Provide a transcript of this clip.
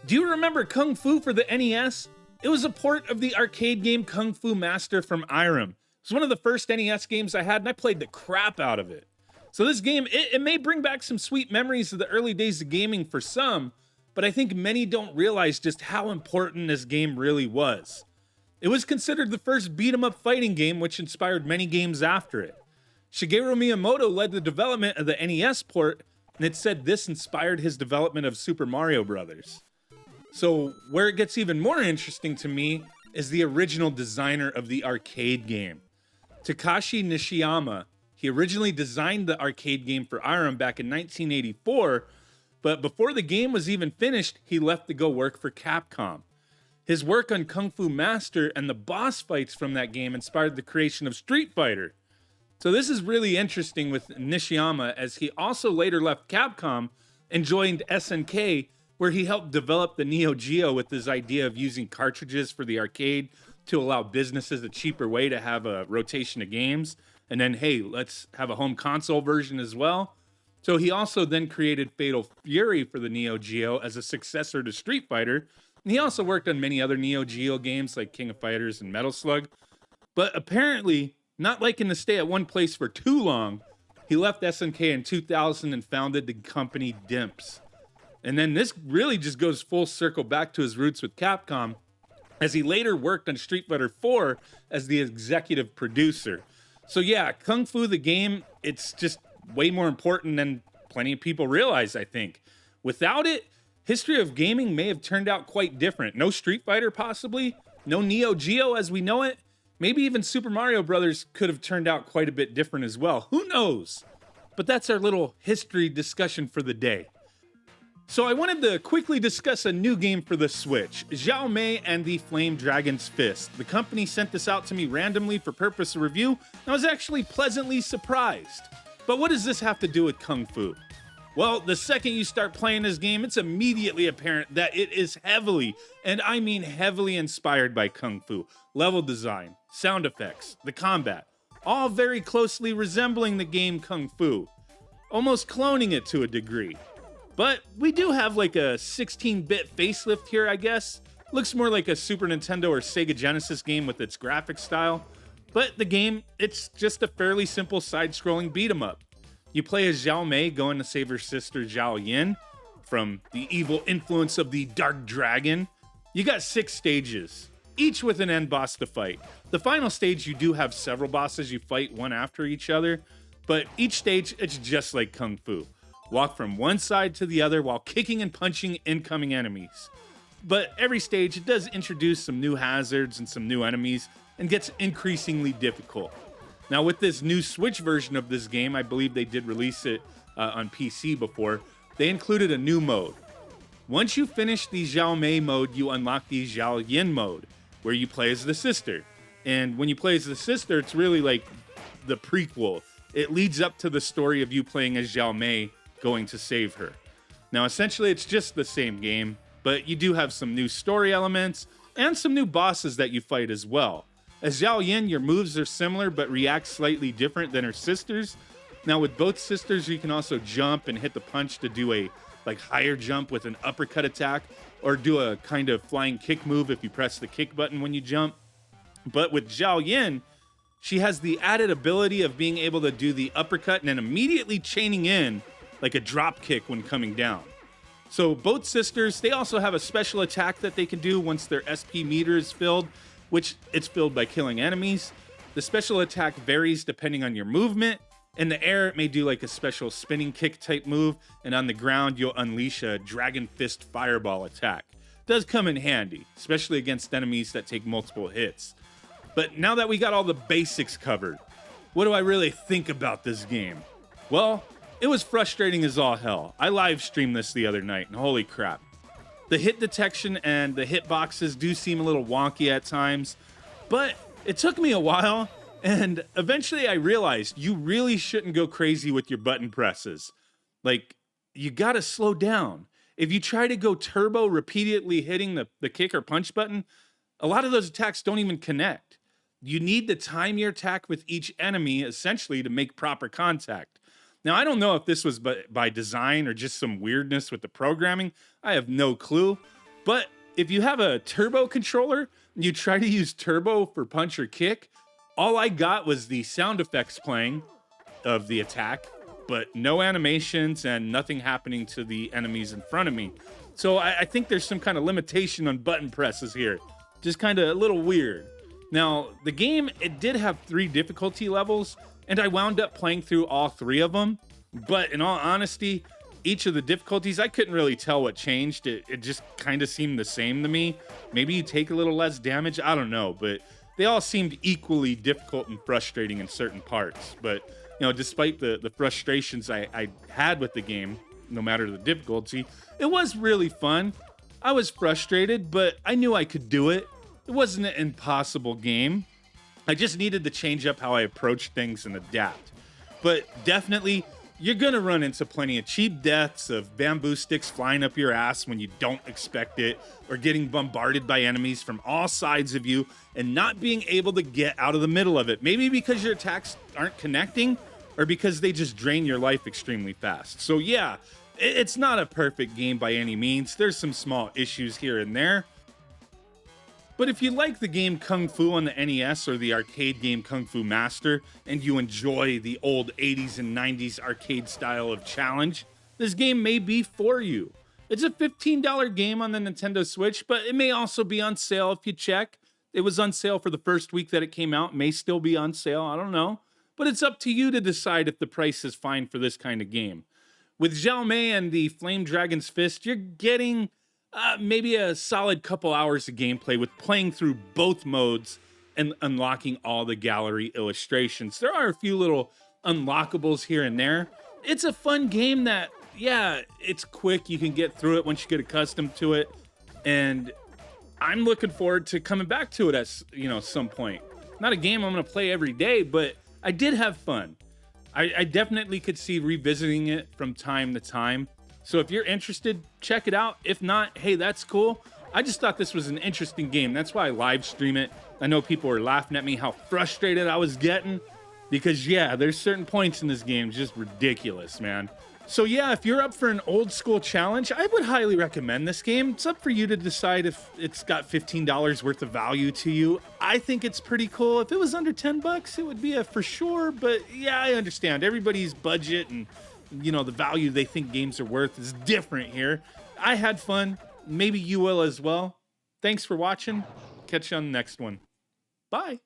Do you remember Kung Fu for the NES? It was a port of the arcade game Kung Fu Master from Irem. It was one of the first NES games I had, and I played the crap out of it. So this game, it may bring back some sweet memories of the early days of gaming for some, but I think many don't realize just how important this game really was. It was considered the first beat-em-up fighting game, which inspired many games after it. Shigeru Miyamoto led the development of the NES port, and it said this inspired his development of Super Mario Bros. So where it gets even more interesting to me is the original designer of the arcade game. Takashi Nishiyama, he originally designed the arcade game for Irem back in 1984, but before the game was even finished, he left to go work for Capcom. His work on Kung Fu Master and the boss fights from that game inspired the creation of Street Fighter. So this is really interesting with Nishiyama, as he also later left Capcom and joined SNK, where he helped develop the Neo Geo with his idea of using cartridges for the arcade to allow businesses a cheaper way to have a rotation of games. And then, hey, let's have a home console version as well. So he also then created Fatal Fury for the Neo Geo as a successor to Street Fighter. And he also worked on many other Neo Geo games like King of Fighters and Metal Slug. But apparently, not liking to stay at one place for too long, he left SNK in 2000 and founded the company Dimps. And then this really just goes full circle back to his roots with Capcom, as he later worked on Street Fighter 4 as the executive producer. So yeah, Kung Fu the game, it's just way more important than plenty of people realize, I think. Without it, history of gaming may have turned out quite different. No Street Fighter possibly, no Neo Geo as we know it. Maybe even Super Mario Bros. Could have turned out quite a bit different as well. Who knows? But that's our little history discussion for the day. So I wanted to quickly discuss a new game for the Switch, Xiaomei and the Flame Dragon's Fist. The company sent this out to me randomly for purpose of review, and I was actually pleasantly surprised. But what does this have to do with Kung Fu? Well, the second you start playing this game, it's immediately apparent that it is heavily, and I mean heavily, inspired by Kung Fu. Level design, sound effects, the combat, all very closely resembling the game Kung Fu, almost cloning it to a degree. But we do have like a 16-bit facelift here, I guess. Looks more like a Super Nintendo or Sega Genesis game with its graphic style. But the game, it's just a fairly simple side-scrolling beat-em-up. You play as Xiaomei going to save her sister Zhao Yin from the evil influence of the Dark Dragon. You got 6 stages, each with an end boss to fight. The final stage, you do have several bosses you fight one after each other, but each stage, it's just like Kung Fu. Walk from one side to the other while kicking and punching incoming enemies. But every stage, it does introduce some new hazards and some new enemies, and gets increasingly difficult. Now with this new Switch version of this game, I believe they did release it on PC before, they included a new mode. Once you finish the Xiaomei mode, you unlock the Zhao Yin mode, where you play as the sister. And when you play as the sister, it's really like the prequel. It leads up to the story of you playing as Xiaomei going to save her. Now, essentially, it's just the same game, but you do have some new story elements and some new bosses that you fight as well. As Zhao Yin, your moves are similar but react slightly different than her sisters. Now, with both sisters, you can also jump and hit the punch to do a higher jump with an uppercut attack, or do a kind of flying kick move if you press the kick button when you jump. But with Zhao Yin, she has the added ability of being able to do the uppercut and then immediately chaining in like a drop kick when coming down. So both sisters, they also have a special attack that they can do once their SP meter is filled, which it's filled by killing enemies. The special attack varies depending on your movement. In the air, it may do like a special spinning kick type move, and on the ground, you'll unleash a Dragon Fist Fireball attack. It does come in handy, especially against enemies that take multiple hits. But now that we got all the basics covered, what do I really think about this game? Well, it was frustrating as all hell. I live streamed this the other night, and holy crap. The hit detection and the hitboxes do seem a little wonky at times, but it took me a while, and eventually I realized you really shouldn't go crazy with your button presses. Like, you gotta slow down. If you try to go turbo repeatedly hitting the kick or punch button, a lot of those attacks don't even connect. You need to time your attack with each enemy, essentially, to make proper contact. Now, I don't know if this was by design or just some weirdness with the programming. I have no clue. But if you have a turbo controller and you try to use turbo for punch or kick, all I got was the sound effects playing of the attack, but no animations and nothing happening to the enemies in front of me. So I think there's some kind of limitation on button presses here. Just kind of a little weird. Now, the game, it did have 3 difficulty levels, and I wound up playing through all 3 of them. But in all honesty, each of the difficulties, I couldn't really tell what changed. It just kind of seemed the same to me. Maybe you take a little less damage, I don't know, but they all seemed equally difficult and frustrating in certain parts. But, you know, despite the frustrations I had with the game, no matter the difficulty, it was really fun. I was frustrated, but I knew I could do it. It wasn't an impossible game. I just needed to change up how I approach things and adapt. But definitely, you're gonna run into plenty of cheap deaths of bamboo sticks flying up your ass when you don't expect it, or getting bombarded by enemies from all sides of you and not being able to get out of the middle of it. Maybe because your attacks aren't connecting, or because they just drain your life extremely fast. So yeah, it's not a perfect game by any means. There's some small issues here and there. But if you like the game Kung Fu on the NES or the arcade game Kung Fu Master, and you enjoy the old 80s and 90s arcade style of challenge, this game may be for you. It's a $15 game on the Nintendo Switch, but it may also be on sale if you check. It was on sale for the first week that it came out, may still be on sale, I don't know. But it's up to you to decide if the price is fine for this kind of game. With Xiaomei and the Flame Dragon's Fist, you're getting maybe a solid couple hours of gameplay with playing through both modes and unlocking all the gallery illustrations. There are a few little unlockables here and there. It's a fun game that, yeah, it's quick. You can get through it once you get accustomed to it. And I'm looking forward to coming back to it at, some point. Not a game I'm going to play every day, but I did have fun. I definitely could see revisiting it from time to time. So if you're interested, check it out. If not, hey, that's cool. I just thought this was an interesting game. That's why I live stream it. I know people were laughing at me how frustrated I was getting because, yeah, there's certain points in this game just ridiculous, man. So yeah, if you're up for an old school challenge, I would highly recommend this game. It's up for you to decide if it's got $15 worth of value to you. I think it's pretty cool. If it was under 10 bucks, it would be a for sure. But yeah, I understand everybody's budget and the value they think games are worth is different here. I had fun. Maybe you will as well. Thanks for watching. Catch you on the next one. Bye.